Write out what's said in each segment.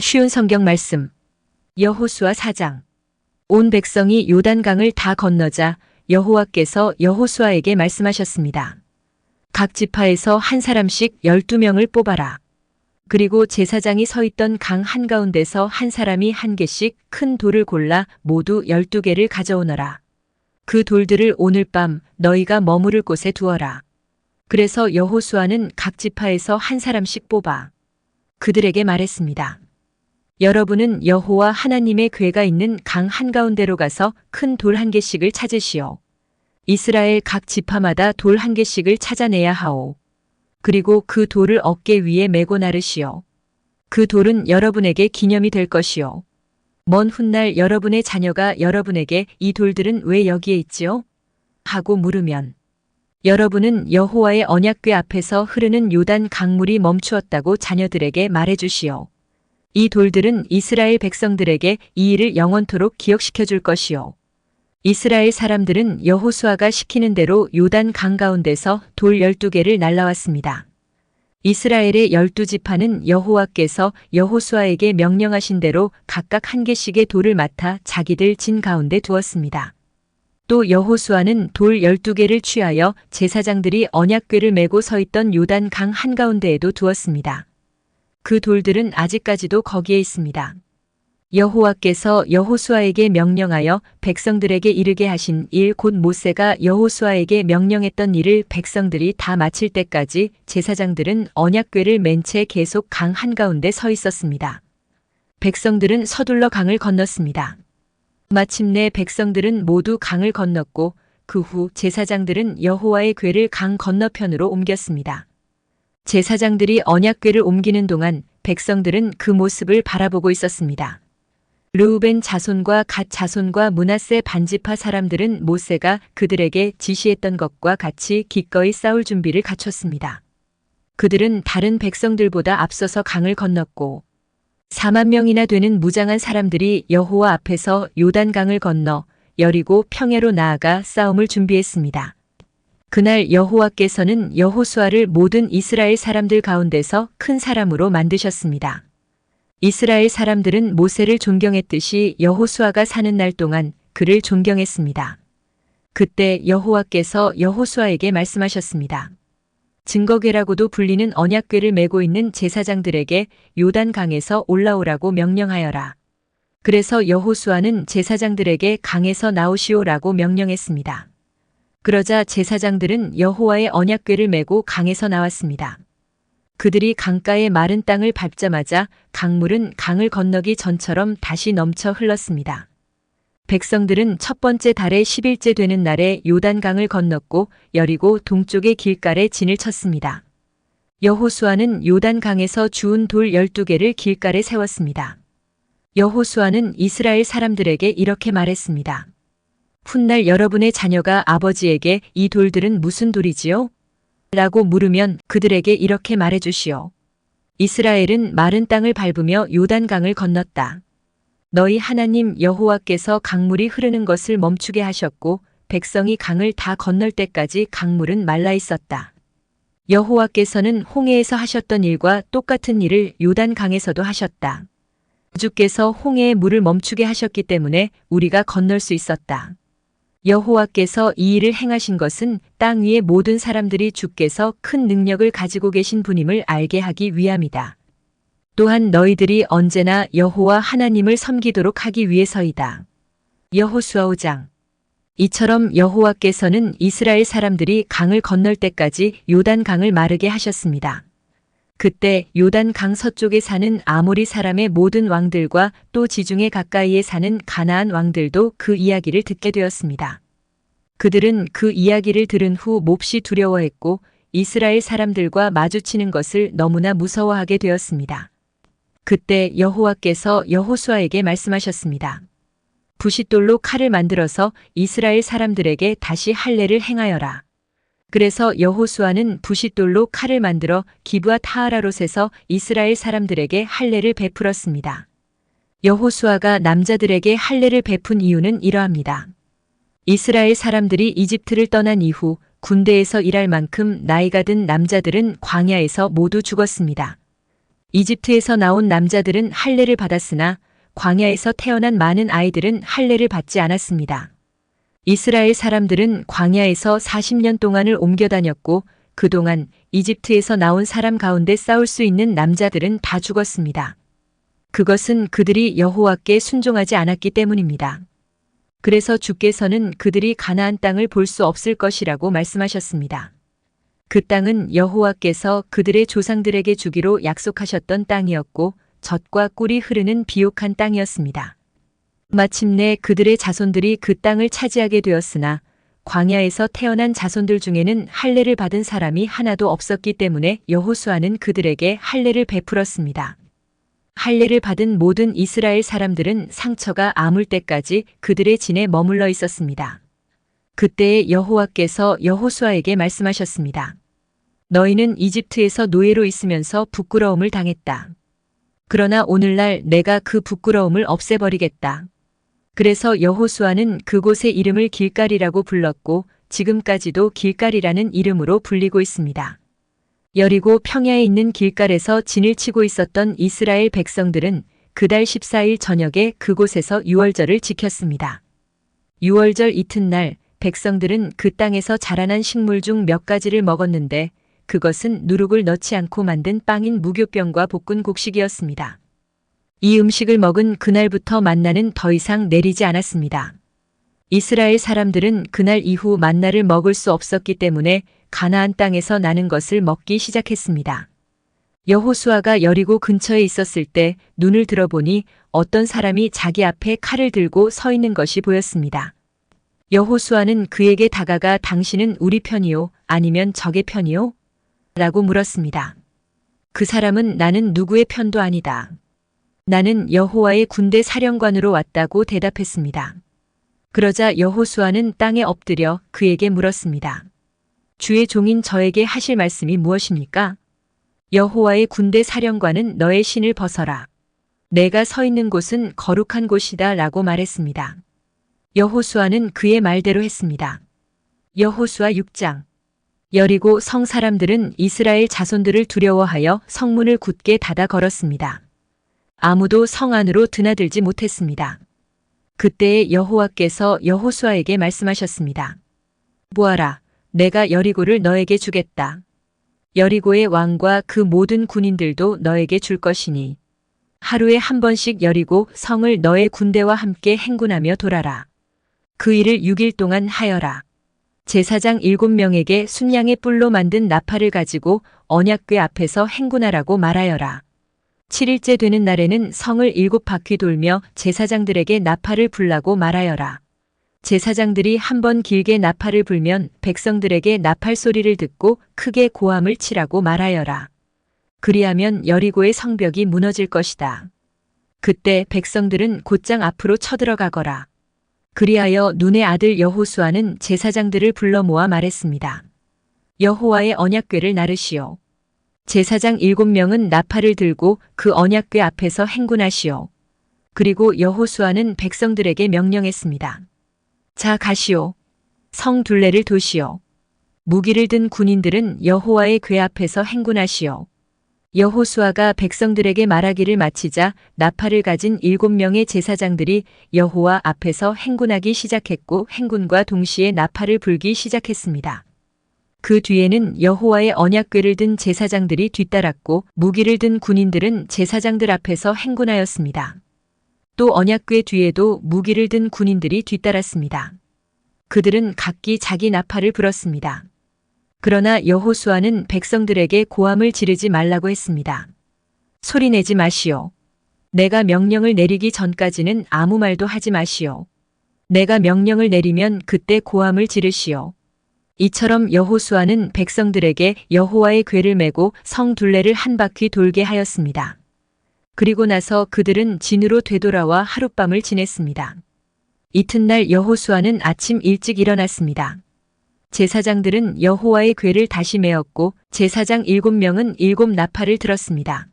쉬운 성경 말씀. 여호수아 4장. 온 백성이 요단강을 다 건너자 여호와께서 여호수아에게 말씀하셨습니다. 각 지파에서 한 사람씩 12명을 뽑아라. 그리고 제사장이 서 있던 강 한가운데서 한 사람이 한 개씩 큰 돌을 골라 모두 12개를 가져오너라. 그 돌들을 오늘 밤 너희가 머무를 곳에 두어라. 그래서 여호수아는 각 지파에서 한 사람씩 뽑아 그들에게 말했습니다. 여러분은 여호와 하나님의 궤가 있는 강 한가운데로 가서 큰 돌 한 개씩을 찾으시오. 이스라엘 각 지파마다 돌 한 개씩을 찾아내야 하오. 그리고 그 돌을 어깨 위에 메고 나르시오. 그 돌은 여러분에게 기념이 될 것이오. 먼 훗날 여러분의 자녀가 여러분에게 이 돌들은 왜 여기에 있지요? 하고 물으면 여러분은 여호와의 언약궤 앞에서 흐르는 요단 강물이 멈추었다고 자녀들에게 말해주시오. 이 돌들은 이스라엘 백성들에게 이 일을 영원토록 기억시켜 줄 것이오. 이스라엘 사람들은 여호수아가 시키는 대로 요단 강 가운데서 돌 12개를 날라왔습니다. 이스라엘의 12지파는 여호와께서 여호수아에게 명령하신 대로 각각 한 개씩의 돌을 맡아 자기들 진 가운데 두었습니다. 또 여호수아는 돌 12개를 취하여 제사장들이 언약궤를 메고 서 있던 요단 강 한가운데에도 두었습니다. 그 돌들은 아직까지도 거기에 있습니다. 여호와께서 여호수아에게 명령하여 백성들에게 이르게 하신 일 곧 모세가 여호수아에게 명령했던 일을 백성들이 다 마칠 때까지 제사장들은 언약궤를 맨 채 계속 강 한가운데 서 있었습니다. 백성들은 서둘러 강을 건넜습니다. 마침내 백성들은 모두 강을 건넜고 그 후 제사장들은 여호와의 궤를 강 건너편으로 옮겼습니다. 제사장들이 언약궤를 옮기는 동안 백성들은 그 모습을 바라보고 있었습니다. 르우벤 자손과 갓 자손과 므낫세 반지파 사람들은 모세가 그들에게 지시했던 것과 같이 기꺼이 싸울 준비를 갖췄습니다. 그들은 다른 백성들보다 앞서서 강을 건넜고 4만 명이나 되는 무장한 사람들이 여호와 앞에서 요단강을 건너 여리고 평야로 나아가 싸움을 준비했습니다. 그날 여호와께서는 여호수아를 모든 이스라엘 사람들 가운데서 큰 사람으로 만드셨습니다. 이스라엘 사람들은 모세를 존경했듯이 여호수아가 사는 날 동안 그를 존경했습니다. 그때 여호와께서 여호수아에게 말씀하셨습니다. 증거궤라고도 불리는 언약궤를 메고 있는 제사장들에게 요단강에서 올라오라고 명령하여라. 그래서 여호수아는 제사장들에게 강에서 나오시오라고 명령했습니다. 그러자 제사장들은 여호와의 언약궤를 메고 강에서 나왔습니다. 그들이 강가의 마른 땅을 밟자마자 강물은 강을 건너기 전처럼 다시 넘쳐 흘렀습니다. 백성들은 첫 번째 달의 10일째 되는 날에 요단강을 건넜고 여리고 동쪽의 길가에 진을 쳤습니다. 여호수아는 요단강에서 주운 돌 12개를 길가에 세웠습니다. 여호수아는 이스라엘 사람들에게 이렇게 말했습니다. 훗날 여러분의 자녀가 아버지에게 이 돌들은 무슨 돌이지요? 라고 물으면 그들에게 이렇게 말해주시오. 이스라엘은 마른 땅을 밟으며 요단강을 건넜다. 너희 하나님 여호와께서 강물이 흐르는 것을 멈추게 하셨고 백성이 강을 다 건널 때까지 강물은 말라 있었다. 여호와께서는 홍해에서 하셨던 일과 똑같은 일을 요단강에서도 하셨다. 주께서 홍해의 물을 멈추게 하셨기 때문에 우리가 건널 수 있었다. 여호와께서 이 일을 행하신 것은 땅 위의 모든 사람들이 주께서 큰 능력을 가지고 계신 분임을 알게 하기 위함이다. 또한 너희들이 언제나 여호와 하나님을 섬기도록 하기 위해서이다. 여호수아 5장. 이처럼 여호와께서는 이스라엘 사람들이 강을 건널 때까지 요단강을 마르게 하셨습니다. 그때 요단강 서쪽에 사는 아모리 사람의 모든 왕들과 또 지중해 가까이에 사는 가나안 왕들도 그 이야기를 듣게 되었습니다. 그들은 그 이야기를 들은 후 몹시 두려워했고 이스라엘 사람들과 마주치는 것을 너무나 무서워하게 되었습니다. 그때 여호와께서 여호수아에게 말씀하셨습니다. 부싯돌로 칼을 만들어서 이스라엘 사람들에게 다시 할례를 행하여라. 그래서 여호수아는 부싯돌로 칼을 만들어 기브앗 하아라롯에서 이스라엘 사람들에게 할례를 베풀었습니다. 여호수아가 남자들에게 할례를 베푼 이유는 이러합니다. 이스라엘 사람들이 이집트를 떠난 이후 군대에서 일할 만큼 나이가 든 남자들은 광야에서 모두 죽었습니다. 이집트에서 나온 남자들은 할례를 받았으나 광야에서 태어난 많은 아이들은 할례를 받지 않았습니다. 이스라엘 사람들은 광야에서 40년 동안을 옮겨 다녔고 그동안 이집트에서 나온 사람 가운데 싸울 수 있는 남자들은 다 죽었습니다. 그것은 그들이 여호와께 순종하지 않았기 때문입니다. 그래서 주께서는 그들이 가나안 땅을 볼 수 없을 것이라고 말씀하셨습니다. 그 땅은 여호와께서 그들의 조상들에게 주기로 약속하셨던 땅이었고 젖과 꿀이 흐르는 비옥한 땅이었습니다. 마침내 그들의 자손들이 그 땅을 차지하게 되었으나 광야에서 태어난 자손들 중에는 할례를 받은 사람이 하나도 없었기 때문에 여호수아는 그들에게 할례를 베풀었습니다. 할례를 받은 모든 이스라엘 사람들은 상처가 아물 때까지 그들의 진에 머물러 있었습니다. 그때에 여호와께서 여호수아에게 말씀하셨습니다. 너희는 이집트에서 노예로 있으면서 부끄러움을 당했다. 그러나 오늘날 내가 그 부끄러움을 없애버리겠다. 그래서 여호수아는 그곳의 이름을 길갈이라고 불렀고 지금까지도 길갈이라는 이름으로 불리고 있습니다. 여리고 평야에 있는 길갈에서 진을 치고 있었던 이스라엘 백성들은 그달 14일 저녁에 그곳에서 유월절을 지켰습니다. 유월절 이튿날 백성들은 그 땅에서 자라난 식물 중 몇 가지를 먹었는데 그것은 누룩을 넣지 않고 만든 빵인 무교병과 볶은 곡식이었습니다. 이 음식을 먹은 그날부터 만나는 더 이상 내리지 않았습니다. 이스라엘 사람들은 그날 이후 만나를 먹을 수 없었기 때문에 가나안 땅에서 나는 것을 먹기 시작했습니다. 여호수아가 여리고 근처에 있었을 때 눈을 들어보니 어떤 사람이 자기 앞에 칼을 들고 서 있는 것이 보였습니다. 여호수아는 그에게 다가가 당신은 우리 편이요? 아니면 적의 편이요? 라고 물었습니다. 그 사람은 나는 누구의 편도 아니다. 나는 여호와의 군대 사령관으로 왔다고 대답했습니다. 그러자 여호수아는 땅에 엎드려 그에게 물었습니다. 주의 종인 저에게 하실 말씀이 무엇입니까? 여호와의 군대 사령관은 너의 신을 벗어라. 내가 서 있는 곳은 거룩한 곳이다 라고 말했습니다. 여호수아는 그의 말대로 했습니다. 여호수아 6장. 여리고 성 사람들은 이스라엘 자손들을 두려워하여 성문을 굳게 닫아 걸었습니다. 아무도 성 안으로 드나들지 못했습니다. 그때에 여호와께서 여호수아에게 말씀하셨습니다. 보아라, 내가 여리고를 너에게 주겠다. 여리고의 왕과 그 모든 군인들도 너에게 줄 것이니 하루에 한 번씩 여리고 성을 너의 군대와 함께 행군하며 돌아라. 그 일을 6일 동안 하여라. 제사장 7명에게 순양의 뿔로 만든 나팔을 가지고 언약궤 앞에서 행군하라고 말하여라. 7일째 되는 날에는 성을 7바퀴 돌며 제사장들에게 나팔을 불라고 말하여라. 제사장들이 한 번 길게 나팔을 불면 백성들에게 나팔 소리를 듣고 크게 고함을 치라고 말하여라. 그리하면 여리고의 성벽이 무너질 것이다. 그때 백성들은 곧장 앞으로 쳐들어가거라. 그리하여 눈의 아들 여호수아는 제사장들을 불러 모아 말했습니다. 여호와의 언약궤를 나르시오. 제사장 7명은 나팔을 들고 그 언약궤 앞에서 행군하시오. 그리고 여호수아는 백성들에게 명령했습니다. 자, 가시오. 성 둘레를 도시오. 무기를 든 군인들은 여호와의 궤 앞에서 행군하시오. 여호수아가 백성들에게 말하기를 마치자 나팔을 가진 7명의 제사장들이 여호와 앞에서 행군하기 시작했고 행군과 동시에 나팔을 불기 시작했습니다. 그 뒤에는 여호와의 언약궤를 든 제사장들이 뒤따랐고 무기를 든 군인들은 제사장들 앞에서 행군하였습니다. 또 언약궤 뒤에도 무기를 든 군인들이 뒤따랐습니다. 그들은 각기 자기 나팔을 불었습니다. 그러나 여호수아는 백성들에게 고함을 지르지 말라고 했습니다. 소리내지 마시오. 내가 명령을 내리기 전까지는 아무 말도 하지 마시오. 내가 명령을 내리면 그때 고함을 지르시오. 이처럼 여호수아는 백성들에게 여호와의 궤를 메고 성 둘레를 한 바퀴 돌게 하였습니다. 그리고 나서 그들은 진으로 되돌아와 하룻밤을 지냈습니다. 이튿날 여호수아는 아침 일찍 일어났습니다. 제사장들은 여호와의 궤를 다시 메었고 제사장 7명은 7나팔을 들었습니다.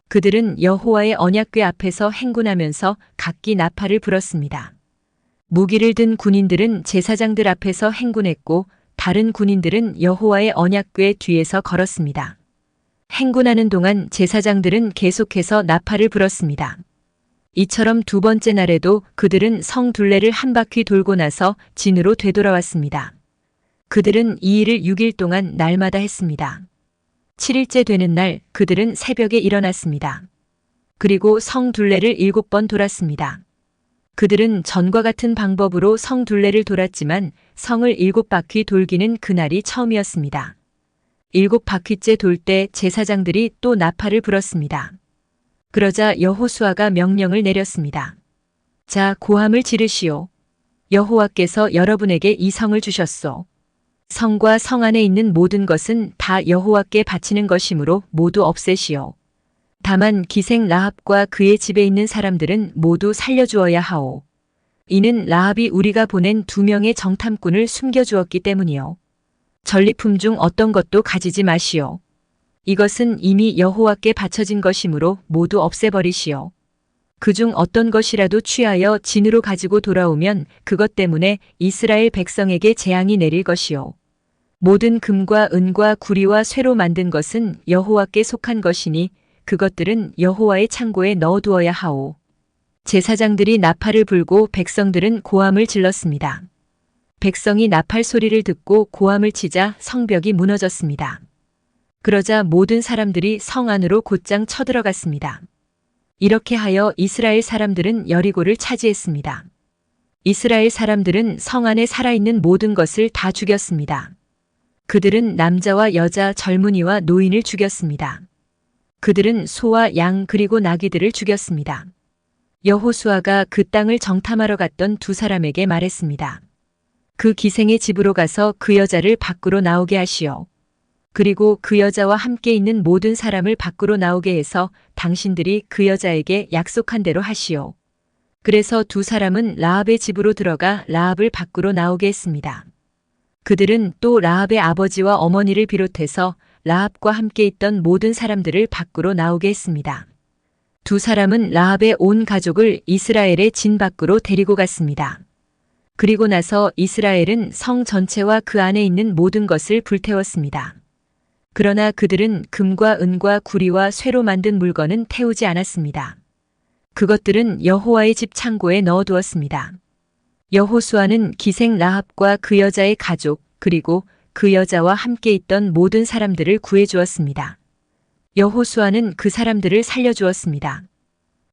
그들은 여호와의 언약궤 앞에서 행군하면서 각기 나팔을 불었습니다. 무기를 든 군인들은 제사장들 앞에서 행군했고 다른 군인들은 여호와의 언약궤 뒤에서 걸었습니다. 행군하는 동안 제사장들은 계속해서 나팔을 불었습니다. 이처럼 두 번째 날에도 그들은 성 둘레를 한 바퀴 돌고 나서 진으로 되돌아왔습니다. 그들은 이 일을 6일 동안 날마다 했습니다. 7일째 되는 날 그들은 새벽에 일어났습니다. 그리고 성 둘레를 7번 돌았습니다. 그들은 전과 같은 방법으로 성 둘레를 돌았지만 성을 7바퀴 돌기는 그날이 처음이었습니다. 7바퀴째 돌 때 제사장들이 또 나팔을 불었습니다. 그러자 여호수아가 명령을 내렸습니다. 자, 고함을 지르시오. 여호와께서 여러분에게 이 성을 주셨소. 성과 성 안에 있는 모든 것은 다 여호와께 바치는 것이므로 모두 없애시오. 다만 기생 라합과 그의 집에 있는 사람들은 모두 살려주어야 하오. 이는 라합이 우리가 보낸 2명의 정탐꾼을 숨겨주었기 때문이요. 전리품 중 어떤 것도 가지지 마시오. 이것은 이미 여호와께 바쳐진 것이므로 모두 없애버리시오. 그중 어떤 것이라도 취하여 진으로 가지고 돌아오면 그것 때문에 이스라엘 백성에게 재앙이 내릴 것이요. 모든 금과 은과 구리와 쇠로 만든 것은 여호와께 속한 것이니 그것들은 여호와의 창고에 넣어두어야 하오. 제사장들이 나팔을 불고 백성들은 고함을 질렀습니다. 백성이 나팔 소리를 듣고 고함을 치자 성벽이 무너졌습니다. 그러자 모든 사람들이 성 안으로 곧장 쳐들어갔습니다. 이렇게 하여 이스라엘 사람들은 여리고를 차지했습니다. 이스라엘 사람들은 성 안에 살아있는 모든 것을 다 죽였습니다. 그들은 남자와 여자, 젊은이와 노인을 죽였습니다. 그들은 소와 양 그리고 나귀들을 죽였습니다. 여호수아가 그 땅을 정탐하러 갔던 두 사람에게 말했습니다. 그 기생의 집으로 가서 그 여자를 밖으로 나오게 하시오. 그리고 그 여자와 함께 있는 모든 사람을 밖으로 나오게 해서 당신들이 그 여자에게 약속한 대로 하시오. 그래서 두 사람은 라합의 집으로 들어가 라합을 밖으로 나오게 했습니다. 그들은 또 라합의 아버지와 어머니를 비롯해서 라합과 함께 있던 모든 사람들을 밖으로 나오게 했습니다. 두 사람은 라합의 온 가족을 이스라엘의 진 밖으로 데리고 갔습니다. 그리고 나서 이스라엘은 성 전체와 그 안에 있는 모든 것을 불태웠습니다. 그러나 그들은 금과 은과 구리와 쇠로 만든 물건은 태우지 않았습니다. 그것들은 여호와의 집 창고에 넣어두었습니다. 여호수아는 기생 라합과 그 여자의 가족 그리고 그 여자와 함께 있던 모든 사람들을 구해주었습니다. 여호수아는 그 사람들을 살려주었습니다.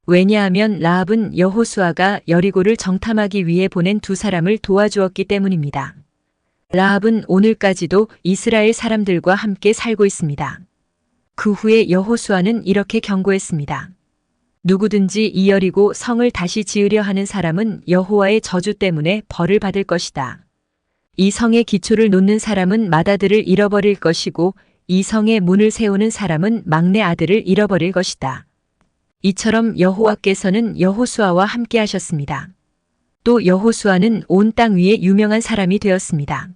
왜냐하면 라합은 여호수아가 여리고를 정탐하기 위해 보낸 두 사람을 도와주었기 때문입니다. 라합은 오늘까지도 이스라엘 사람들과 함께 살고 있습니다. 그 후에 여호수아는 이렇게 경고했습니다. 누구든지 이 여리고 성을 다시 지으려 하는 사람은 여호와의 저주 때문에 벌을 받을 것이다. 이 성의 기초를 놓는 사람은 맏아들을 잃어버릴 것이고 이 성의 문을 세우는 사람은 막내 아들을 잃어버릴 것이다. 이처럼 여호와께서는 여호수아와 함께 하셨습니다. 또 여호수아는 온 땅 위에 유명한 사람이 되었습니다.